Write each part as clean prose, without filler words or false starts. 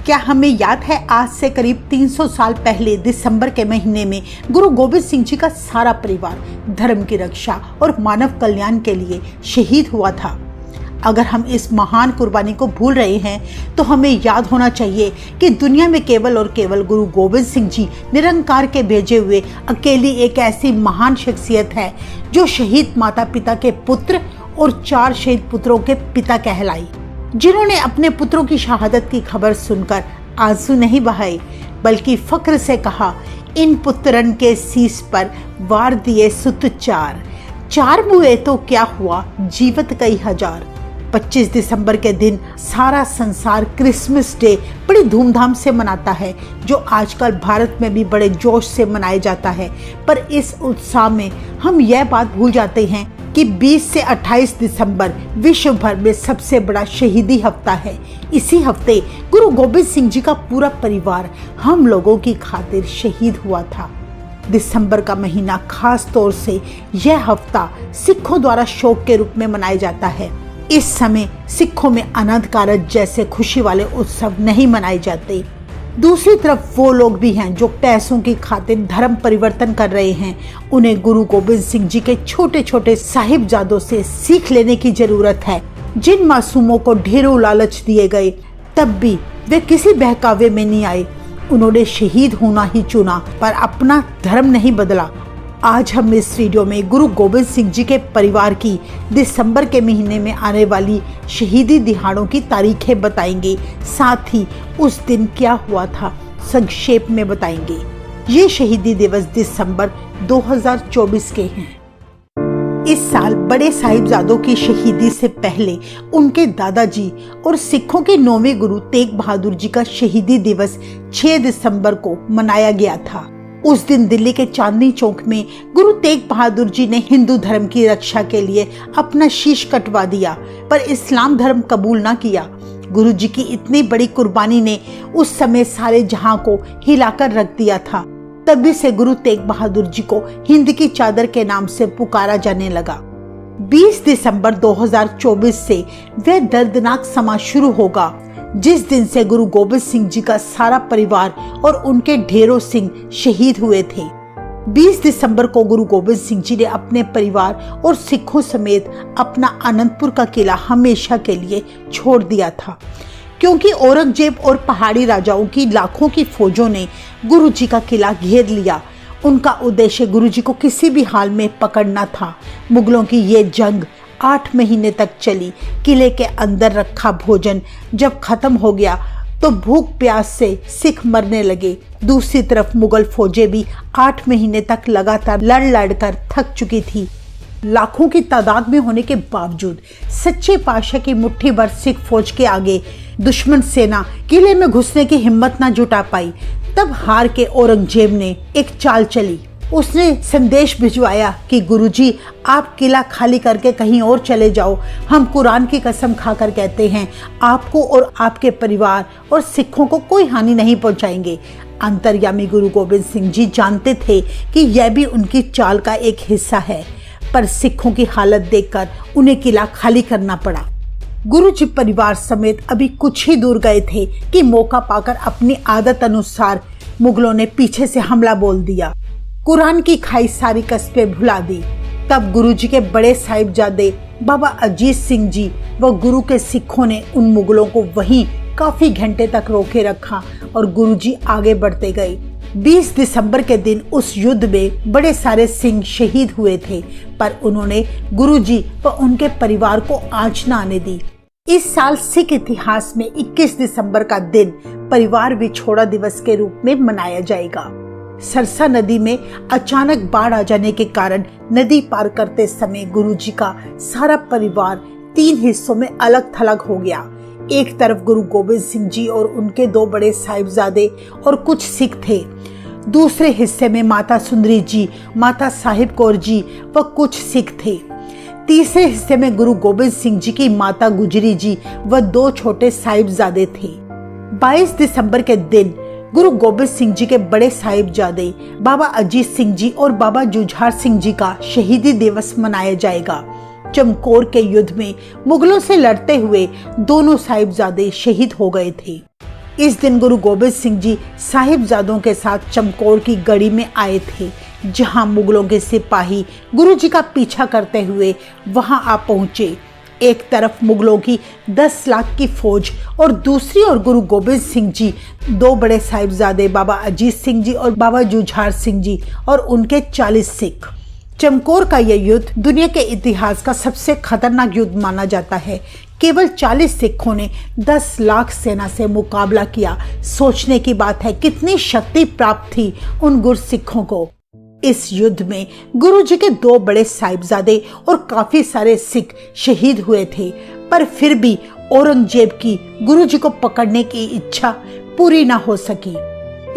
क्या हमें याद है आज से करीब 300 साल पहले दिसंबर के महीने में गुरु गोबिंद सिंह जी का सारा परिवार धर्म की रक्षा और मानव कल्याण के लिए शहीद हुआ था। अगर हम इस महान कुर्बानी को भूल रहे हैं तो हमें याद होना चाहिए कि दुनिया में केवल और केवल गुरु गोबिंद सिंह जी निरंकार के भेजे हुए अकेली एक ऐसी महान शख्सियत है जो शहीद माता पिता के पुत्र और 4 शहीद पुत्रों के पिता कहलाई, जिन्होंने अपने पुत्रों की शहादत की खबर सुनकर आंसू नहीं बहाए बल्कि फख्र से कहा, इन पुत्रन के शीश पर वार दिए सुत 4 मुए तो क्या हुआ जीवत कई हजार। 25 दिसंबर के दिन सारा संसार क्रिसमस डे बड़ी धूमधाम से मनाता है, जो आजकल भारत में भी बड़े जोश से मनाया जाता है। पर इस उत्साह में हम यह बात भूल जाते हैं कि 20 से 28 दिसंबर विश्व भर में सबसे बड़ा शहीदी हफ्ता है। इसी हफ्ते गुरु गोबिंद सिंह जी का पूरा परिवार हम लोगों की खातिर शहीद हुआ था। दिसंबर का महीना खास तौर से यह हफ्ता सिखों द्वारा शोक के रूप में मनाया जाता है। इस समय सिखों में आनंद कारज जैसे खुशी वाले उत्सव नहीं मनाए जाते। दूसरी तरफ वो लोग भी हैं जो पैसों की खातिर धर्म परिवर्तन कर रहे हैं। उन्हें गुरु गोबिंद सिंह जी के छोटे छोटे साहिबजादों से सीख लेने की जरूरत है। जिन मासूमों को ढेरों लालच दिए गए तब भी वे किसी बहकावे में नहीं आए। उन्होंने शहीद होना ही चुना पर अपना धर्म नहीं बदला। आज हम इस वीडियो में गुरु गोबिंद सिंह जी के परिवार की दिसंबर के महीने में आने वाली शहीदी दिहाड़ों की तारीखें बताएंगे, साथ ही उस दिन क्या हुआ था संक्षेप में बताएंगे। ये शहीदी दिवस दिसंबर 2024 के हैं। इस साल बड़े साहिबजादों की शहीदी से पहले उनके दादाजी और सिखों के 9वें गुरु तेग बहादुर जी का शहीदी दिवस 6 दिसंबर को मनाया गया था। उस दिन दिल्ली के चांदनी चौक में गुरु तेग बहादुर जी ने हिंदू धर्म की रक्षा के लिए अपना शीश कटवा दिया, पर इस्लाम धर्म कबूल ना किया। गुरु जी की इतनी बड़ी कुर्बानी ने उस समय सारे जहां को हिलाकर रख दिया था। तभी से गुरु तेग बहादुर जी को हिंद की चादर के नाम से पुकारा जाने लगा। 20 दिसंबर 2024 से वह दर्दनाक समा शुरू होगा जिस दिन से गुरु गोबिंद सिंह जी का सारा परिवार और उनके ढेरों सिंह शहीद हुए थे। 20 दिसंबर को गुरु गोबिंद सिंह जी ने अपने परिवार और सिखों समेत अपना आनंदपुर का किला हमेशा के लिए छोड़ दिया था, क्योंकि औरंगजेब और पहाड़ी राजाओं की लाखों की फौजों ने गुरु जी का किला घेर लिया। उनका उद्देश्य गुरु जी को किसी भी हाल में पकड़ना था। मुगलों की ये जंग 8 महीने तक चली। किले के अंदर रखा भोजन जब खत्म हो गया तो भूख प्यास से सिख मरने लगे। दूसरी तरफ मुगल फौजें भी 8 महीने तक लगातार लड़ कर थक चुकी थी। लाखों की तादाद में होने के बावजूद सच्चे पातशाह की मुट्ठी भर सिख फौज के आगे दुश्मन सेना किले में घुसने की हिम्मत न जुटा पाई। तब हार के औरंगजेब ने एक चाल चली। उसने संदेश भिजवाया कि गुरुजी आप किला खाली करके कहीं और चले जाओ। हम कुरान की कसम खाकर कहते हैं आपको और आपके परिवार और सिखों को कोई हानि नहीं पहुंचाएंगे। अंतर्यामी गुरु गोबिंद सिंह जी जानते थे कि यह भी उनकी चाल का एक हिस्सा है, पर सिखों की हालत देखकर उन्हें किला खाली करना पड़ा। गुरु जी परिवार समेत अभी कुछ ही दूर गए थे कि मौका पाकर अपनी आदत अनुसार मुगलों ने पीछे से हमला बोल दिया। कुरान की खाई सारी कस्बें भुला दी। तब गुरुजी के बड़े साहिबजादे बाबा अजीत सिंह जी व गुरु के सिखों ने उन मुगलों को वहीं काफी घंटे तक रोके रखा और गुरुजी आगे बढ़ते गए। 20 दिसंबर के दिन उस युद्ध में बड़े सारे सिंह शहीद हुए थे, पर उन्होंने गुरुजी व उनके परिवार को आंच न आने दी। इस साल सिख इतिहास में 21 दिसंबर का दिन परिवार विछोड़ा दिवस के रूप में मनाया जाएगा। सरसा नदी में अचानक बाढ़ आ जाने के कारण नदी पार करते समय गुरुजी का सारा परिवार 3 हिस्सों में अलग थलग हो गया। एक तरफ गुरु गोबिंद सिंह जी और उनके 2 बड़े साहिबजादे और कुछ सिख थे। दूसरे हिस्से में माता सुंदरी जी, माता साहिब कौर जी व कुछ सिख थे। तीसरे हिस्से में गुरु गोबिंद सिंह जी की माता गुजरी जी व 2 छोटे साहिबजादे थे। 22 दिसंबर के दिन गुरु गोबिंद सिंह जी के बड़े साहिबजादे बाबा अजीत सिंह जी और बाबा जुझार सिंह जी का शहीदी दिवस मनाया जाएगा। चमकौर के युद्ध में मुगलों से लड़ते हुए दोनों साहिबजादे शहीद हो गए थे। इस दिन गुरु गोबिंद सिंह जी साहिबजादों के साथ चमकौर की गढ़ी में आए थे, जहां मुगलों के सिपाही गुरु जी का पीछा करते हुए वहां आ पहुंचे। एक तरफ मुगलों की 10 लाख की फौज और दूसरी ओर गुरु गोबिंद सिंह जी, 2 बड़े साहिबजादे बाबा अजीत सिंह जी और बाबा जुझार सिंह जी और उनके 40 सिख। चमकौर का यह युद्ध दुनिया के इतिहास का सबसे खतरनाक युद्ध माना जाता है। केवल 40 सिखों ने 10 लाख सेना से मुकाबला किया। सोचने की बात है कितनी शक्ति प्राप्त थी उन गुरसिखों को। इस युद्ध में गुरु जी के 2 बड़े साहिबजादे और काफी सारे सिख शहीद हुए थे, पर फिर भी औरंगजेब की गुरु जी को पकड़ने की इच्छा पूरी ना हो सकी।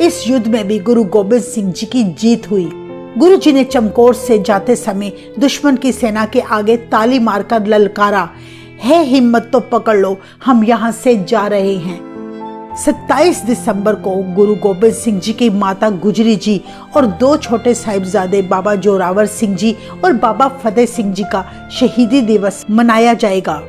इस युद्ध में भी गुरु गोबिंद सिंह जी की जीत हुई। गुरु जी ने चमकौर से जाते समय दुश्मन की सेना के आगे ताली मारकर ललकारा, है हिम्मत तो पकड़ लो, हम यहाँ से जा रहे हैं। 27 दिसंबर को गुरु गोबिंद सिंह जी की माता गुजरी जी और 2 छोटे साहिबजादे बाबा जोरावर सिंह जी और बाबा फतेह सिंह जी का शहीदी दिवस मनाया जाएगा।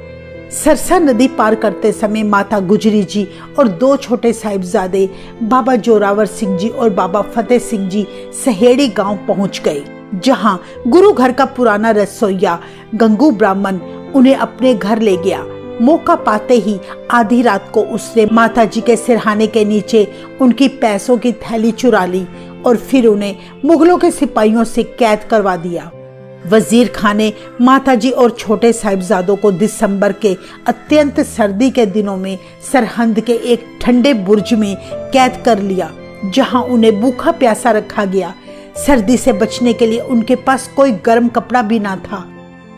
सरसा नदी पार करते समय माता गुजरी जी और 2 छोटे साहिबजादे बाबा जोरावर सिंह जी और बाबा फतेह सिंह जी सहेड़ी गांव पहुंच गए, जहां गुरु घर का पुराना रसोइया गंगू ब्राह्मण उन्हें अपने घर ले गया। मौका पाते ही आधी रात को उसने माता जी के सिरहाने के नीचे उनकी पैसों की थैली चुरा ली और फिर उन्हें मुगलों के सिपाहियों से कैद करवा दिया। वजीर खान ने माता जी और छोटे साहिबजादों को दिसंबर के अत्यंत सर्दी के दिनों में सरहंद के एक ठंडे बुर्ज में कैद कर लिया, जहां उन्हें भूखा प्यासा रखा गया। सर्दी से बचने के लिए उनके पास कोई गर्म कपड़ा भी ना था।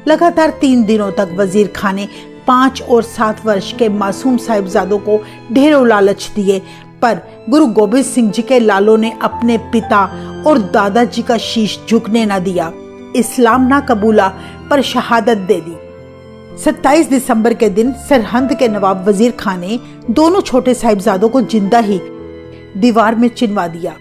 लगातार 3 दिनों तक वजीर खान ने 5 और 7 वर्ष के मासूम साहिबजादों को ढेरों लालच दिए, पर गुरु गोबिंद सिंह जी के लालों ने अपने पिता और दादाजी का शीश झुकने न दिया। इस्लाम ना कबूला पर शहादत दे दी। 27 दिसंबर के दिन सरहंद के नवाब वजीर खान ने दोनों छोटे साहिबजादों को जिंदा ही दीवार में चिनवा दिया।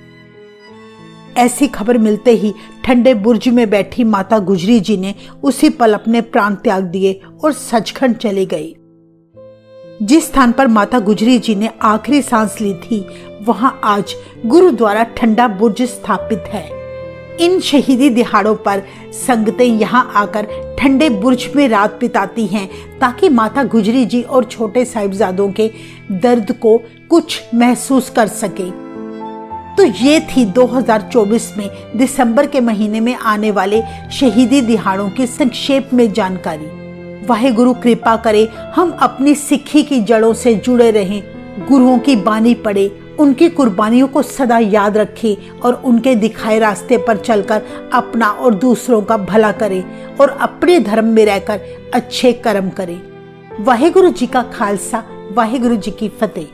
ऐसी खबर मिलते ही ठंडे बुर्ज में बैठी माता गुजरी जी ने उसी पल अपने प्राण त्याग दिए और सचखंड चले गई। जिस स्थान पर माता गुजरी जी ने आखिरी सांस ली थी, वहां आज गुरुद्वारा ठंडा बुर्ज स्थापित है। इन शहीदी दिहाड़ों पर संगतें यहां आकर ठंडे बुर्ज में रात बिताती हैं, ताकि माता गुजरी जी और छोटे साहिबजादों के दर्द को कुछ महसूस कर सके। तो ये थी 2024 में दिसंबर के महीने में आने वाले शहीदी दिहाड़ों की संक्षेप में जानकारी। वाहेगुरु कृपा करे हम अपनी सिक्खी की जड़ों से जुड़े रहें, गुरुओं की बानी पढ़े, उनकी कुर्बानियों को सदा याद रखें और उनके दिखाए रास्ते पर चलकर अपना और दूसरों का भला करें और अपने धर्म में रहकर अच्छे कर्म करें। वाहेगुरु जी का खालसा, वाहेगुरु जी की फतेह।